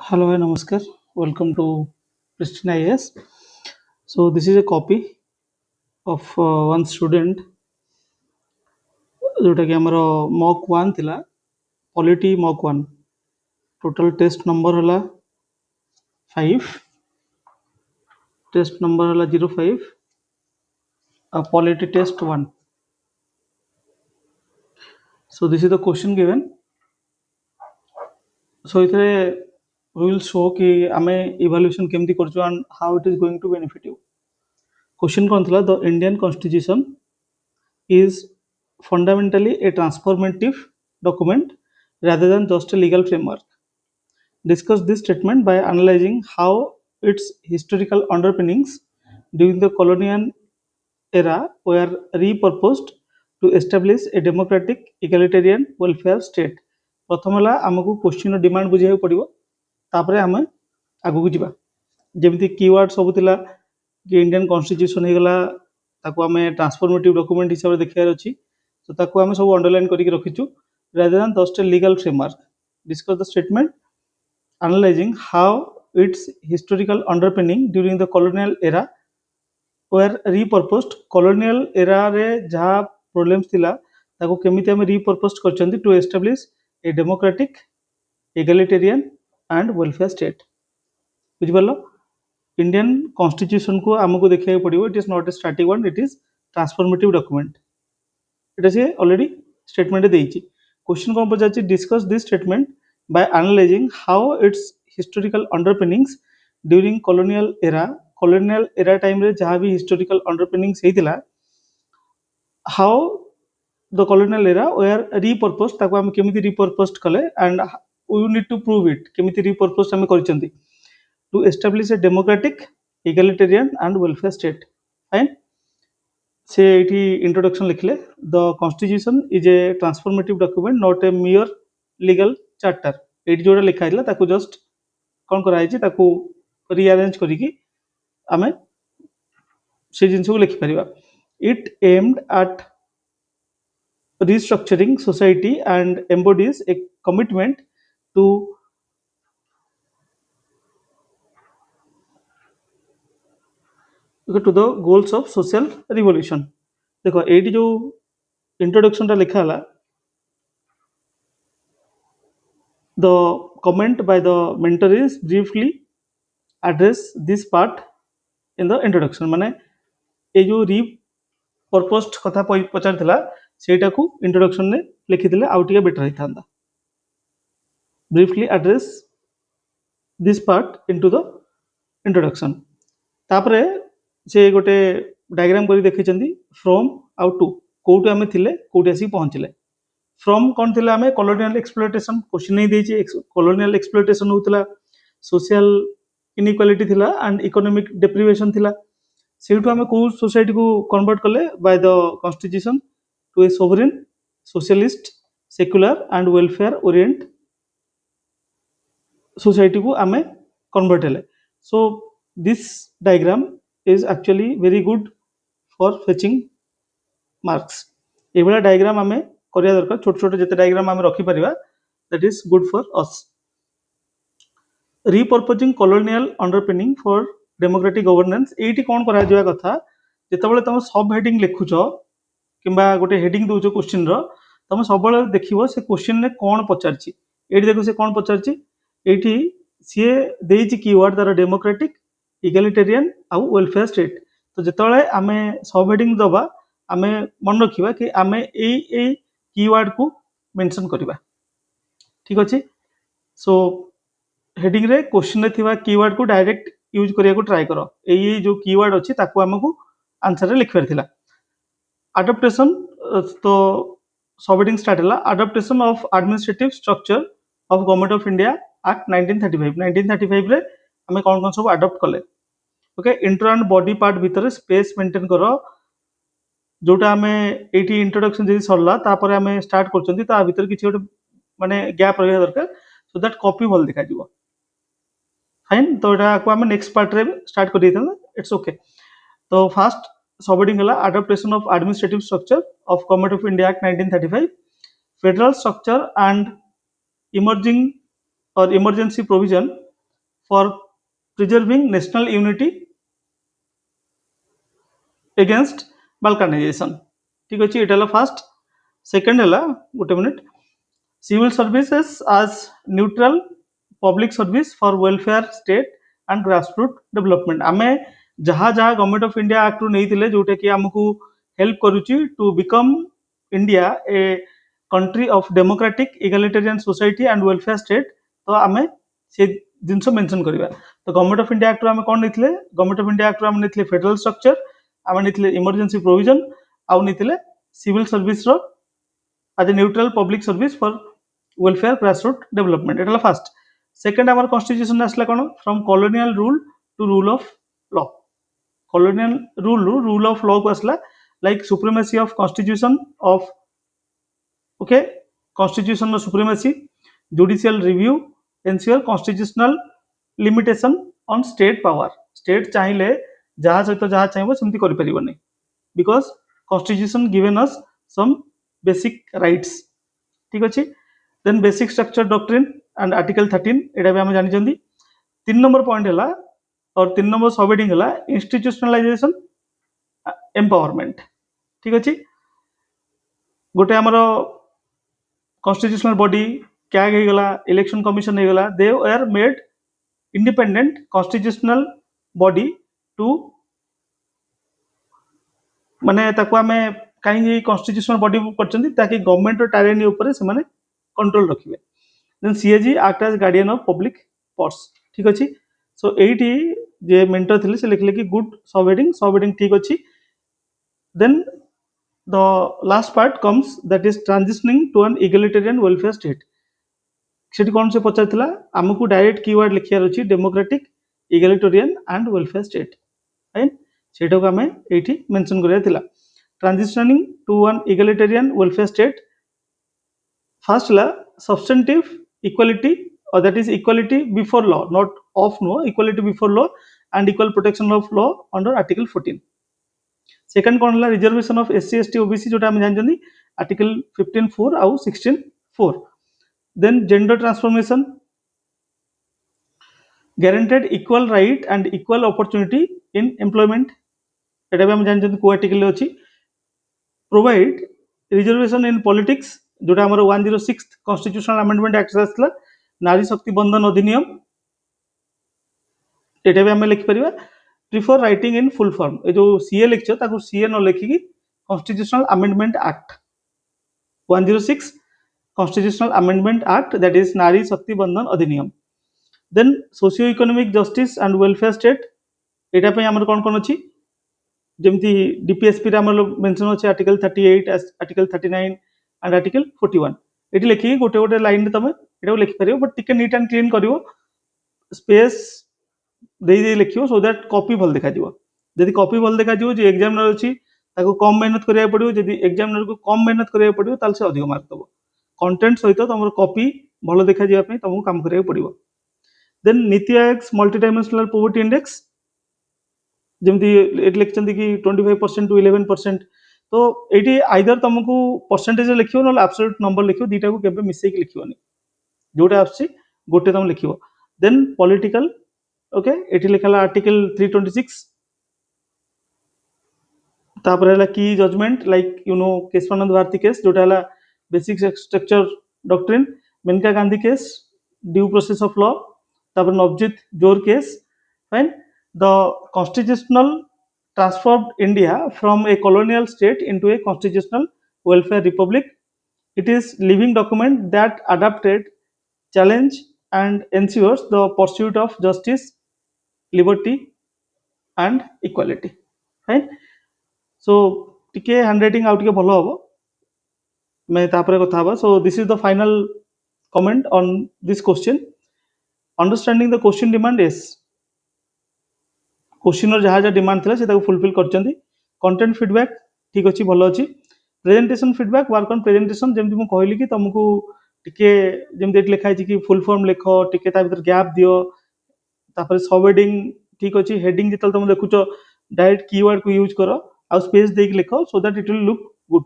Hello and Namaskar. Welcome to Pristine IAS. So this is a copy of one student जोटा कि हमर mock 1 थिला polity mock 1 total test number हला 5 test number हला 05 polity test 1. So this is the question given. So इथे we will show कि आमे evaluation केमती करछु and how it is going to benefit you. Question कौन थिला the Indian Constitution is fundamentally a transformative document rather than just a legal framework. Discuss this statement by analyzing how its historical underpinnings during the colonial era were repurposed to establish a democratic egalitarian welfare state. प्रथम है आमको question demand बुझे पड़ो तापर आम आगू जावा जमी keyword सब थिला कि इंडियन कॉन्स्टिट्यूशन हो गला ताको आम ट्रांसफॉर्मेटिव डॉक्यूमेंट हिसाब से देखार अच्छी तो ताको आम सब अंडरलाइन करके रखीचु rather than just a legal framework. Discuss the statement analyzing how its historical underpinning during the colonial era were repurposed. Colonial era रे जहाँ problems थिला ताको केमिति आम repurposed करचंती to establish a democratic egalitarian and welfare state. बुझिपारलो Indian constitution को आमको देखा पड़ो it is not a static one it is transformative document इटा से ऑलरेडी स्टेटमेंट देइछि क्वेश्चन कौन पचार discuss this statement by analysing how its historical underpinnings during colonial era time रे जहाँ भी हिस्टोरिकल अंडरपिनिंग्स हेतिला how the colonial era were repurpose ताको हम केमिति रिपर्पज कले and we need to prove it केमिति रिपर्पज हम करचंती to establish a democratic, egalitarian and welfare state. Fine. से इठी introduction लिखले the constitution is a transformative document not a mere legal charter. एठी जोड़ा लिखा हैला ताको जस्ट कोन करा हैछि ताको रीअरेंज करिकि आमे से जिंस को लिखि परिबा. It aimed at restructuring society and embodies a commitment to to the goals of social revolution. देखो एटी जो इंट्रोडक्शन टा लिखा हला the comment by the mentor is briefly address this part in the introduction माने ए जो repurposed कथा पचार थिला सेटा को इंट्रोडक्शन ने लिखि दिले आउ टिके better हिथांदा briefly address this part into the introduction तापरे से गोटे डायग्राम करी देखिचंदी फ्रॉम आउ टू कोउटे आमे थिले कोउटे आसी पहुंचले फ्रॉम कोन थिले आमे कॉलोनियल एक्सप्लॉयटेशन क्वेश्चन नहीं देछि कॉलोनियल एक्सप्लॉयटेशन होतला सोशल इनइक्वालिटी थिला एंड इकोनॉमिक डेप्रिवेशन थिला सेटू आमे को सोसाइटी को कन्वर्ट करले by the constitution to a sovereign socialist secular and welfare orient society को आमे कन्वर्ट हेले so this diagram is actually very good for fetching marks. ये वाला डायग्राम आमे करिया दरकार छोट छोट जते डायग्राम आमे रखि परिबा that is good for us. Repurposing colonial underpinning for democratic governance एटी कोन करा जिवा कथा जेतेबेले तम सब हेडिंग लिखुछो किबा गोटे हेडिंग दोछो क्वेश्चन रो तम सबले देखिबो से क्वेश्चन ने कोन पचारछि एटी देखो से कोन पचारछि एटी सीए देइछि कीवर्ड तार डेमोक्रेटिक इगैलिटेरियन आउ वेलफेयर स्टेट तो जिते आमे सब हेडिंग दबा आमे मन रखिबा कि आमे ए कीवर्ड को मेंशन करबा ठीक अछि सो हेडिंग रे क्वेश्चन रे थिबा कीवर्ड को डायरेक्ट यूज करिया को ट्राई करो ए जो कीवर्ड अछि ताको हमकु आंसर रे लिखबार थिला अडॉप्टेशन तो सब हेडिंग स्टार्ट हला adoption of administrative structure of government of India act 1935 रे हमें कौन कौन सब अडॉप्ट कले okay inter and body part भीतर स्पेस मेंटेन करो जोटा हमें एटी इंट्रोडक्शन जदी सरला तापर हमें स्टार्ट करचंती ता भीतर किछि गोटे माने गैप रहया दरकार सो दैट कॉपी भल देखा दिबो फाइन तो एटा को हमें नेक्स्ट पार्ट रे स्टार्ट कर देथन इट्स ओके तो फर्स्ट सबहेडिंग हला adoption of administrative structure of government of India act 1935 federal structure and emerging or emergency provision for preserving national unity against balkanization. ठीक अच्छे ये है फर्स्ट सेकंड है गोटे minute civil services as neutral public service for welfare state and grassroots development आमे जहाँ जहाँ government of India act नहीं थिले जोटे कि हमको हेल्प करूची to become India a country of democratic egalitarian society and welfare state तो आमे से जिनस मेंशन करबा तो गवर्नमेंट ऑफ इंडिया एक्ट आमे कोन नैथिले गवर्नमेंट ऑफ इंडिया एक्ट आमे नैथिले फेडरल स्ट्रक्चर आमे नैथिले इमरजेंसी प्रोविजन आउ नैथिले सिविल सर्विस रो as a neutral public service for welfare grassroots development এটা ফার্স্ট সেকেন্ড আমার কনস্টিটিউশন আসলে কোন from colonial rule to rule of law colonial rule of law को আসला like supremacy of constitution of okay constitution of supremacy judicial review ensure constitutional limitation on state power state चाहिले जहाँ सहित जहाँ चाहिए सेमती करि परिबनी because constitution given us some basic rights ठीक अच्छे then basic structure doctrine and article 13 एटा भी हम जानि जंदी 3 नंबर पॉइंट हला और 3 नंबर सब हेडिंग हला इंस्टीट्यूशनलाइजेशन एम्पावरमेंट ठीक अच्छे गोटे हमर कॉन्स्टिट्यूशनल बॉडी क्या हे गला इलेक्शन कमिशन हे गला they are made independent constitutional body to माने ताको हमें कहीं कॉन्स्टिट्यूशनल बॉडी करछंती ताकि गवर्नमेंट रो टायरेनी ऊपर से माने कंट्रोल रखिबे then CAG act as guardian of public purse ठीक अछि सो एटी जे मेंटर थिले से लिखले कि गुड सब हेडिंग ठीक अछि then the last part comes that is transitioning to an egalitarian welfare state सेठी कोन से पचारथिला हमकु डायरेक्ट कीवर्ड लिखियार अछि democratic egalitarian and welfare state right सेटा को हमें एटी मेंशन करिया थिला transitioning to an egalitarian welfare state first la substantive equality or that is equality before law not of no equality before law and equal protection of law under article 14 second kon la reservation of SC ST OBC jota हम जान जंदी article 15 4 au 16 4 then gender transformation guaranteed equal right and equal opportunity in employment एटा भी हम जान जंदी को article ले अछि provide reservation in politics जोटा हमर 106 constitutional amendment act आसला नारी शक्ति बंधन अधिनियम एटा भी हम लिख परिबा prefer writing in full form ए जो सीए लिखछ ताको सीए न लिखिकी constitutional amendment act 106 constitutional amendment act that is नारी शक्ति बंधन अधिनियम then socio economic justice and welfare state एटा पे हमर कोन कोन अछि जेमती डीपीएसपी रे हमर मेंशन अछि article 38 article 39 and article 41 eighty लिखि गोटे गोटे लाइन रे तमे एटा लिखि परियो बट टिके नीट एंड क्लीन करियो स्पेस दे दे लिखियो सो दैट कॉपी भल देखा दियो जदी कॉपी भल देखा दियो जे एग्जामिनर अछि ताको कम मेहनत करिया पड़ियो जदी एग्जामिनर को कम मेहनत करिया पड़ियो ताल से अधिक मार्क दबो कंटेंट सहित तमर कॉपी भल देखा दिया पे तमको काम करिया पड़ियो then NITI Aayog multi dimensional poverty index जमती एट लिखचंदी कि 25% टू 11% तो एटी आइदर तुमको परसेंटेज लिखियो न एब्सोल्यूट नंबर लिखियो दीटा को केबे मिसै के लिखियोनी जोटा आछि गोटे तुम लिखियो देन पॉलिटिकल ओके एटी लिखला आर्टिकल 326 तापर हला की judgment like you know Kesavananda Bharati case जोटा हला basic structure doctrine Maneka Gandhi case due process of law तापर नवजीत Johar case fine the constitutional transformed India from a colonial state into a constitutional welfare republic. It is living document that adapted, challenge and ensures the pursuit of justice, liberty and equality. Right? So, टिके handwriting out के भलो हबो मैं तापरे कथा हबो. So this is the final comment on this question. Understanding the question demand is question जहाँ जहाँ डिमांड था से फुलफिल कर कंटेंट फीडबैक ठीक अच्छी भल अच्छी presentation feedback work on presentation जमी मुझे कहली कि तुमको टिके जमी लिखाई कि फुल फॉर्म लिख टिके भर गैप दियो तापर सब हेडिंग ठीक अच्छी हेडिंग जो तुम देखुच डायरेक्ट कीवर्ड को यूज कर आ स्पेस देक लिख so that it will look good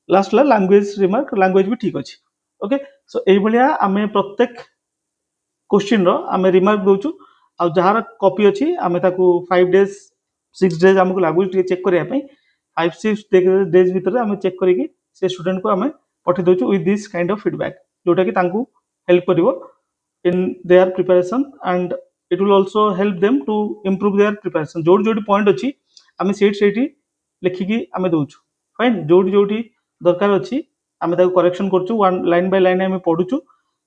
last ला लैंग्वेज रिमार्क लैंग्वेज भी ठीक अच्छी ओके सो ये आम प्रत्येक क्वेश्चन रो आम रिमार्क दौचु ଆଉ ଯାହାର କପି ଅଛି ଆମେ ତାକୁ 5 days 6 days ଆମକୁ ଲାଗୁଛି ଟିକେ ଚେକ୍ କରିବା ପାଇଁ 5-6 days ଭିତରେ ଆମେ ଚେକ୍ କରିକି ସେ ଷ୍ଟୁଡେଣ୍ଟକୁ ଆମେ ପଠେଇ ଦେଉଛୁ with this kind of feedback ଯୋଉଟାକି ତାଙ୍କୁ ହେଲ୍ପ କରିବ in their preparation and it will also help them to improve their preparation जोटी जोटी पॉइंट अच्छी आम से लिखिकी आम दौचु फाइन जोटी जोटी दरकार अच्छी आम करेक्शन करचु वन लाइन बाय लाइन आम पढ़ुचु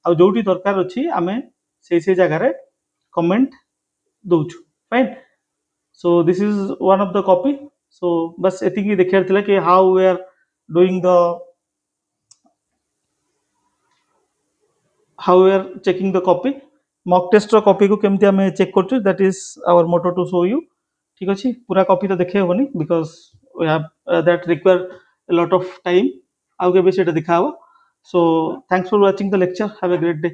आ जोटी दरकार अच्छी आम से जगह कमेंट दौचु fine so this is one of the copy so बस एतिकी देखार थिला कि how we are doing the how we are checking the copy mock test ro copy को केमती हमें check करछु that is our motto to show you ठीक अछि पूरा कॉपी तो देखे होनी because we have that require a lot of time आउ के भी सेटा दिखाओ so thanks for watching the lecture have a great day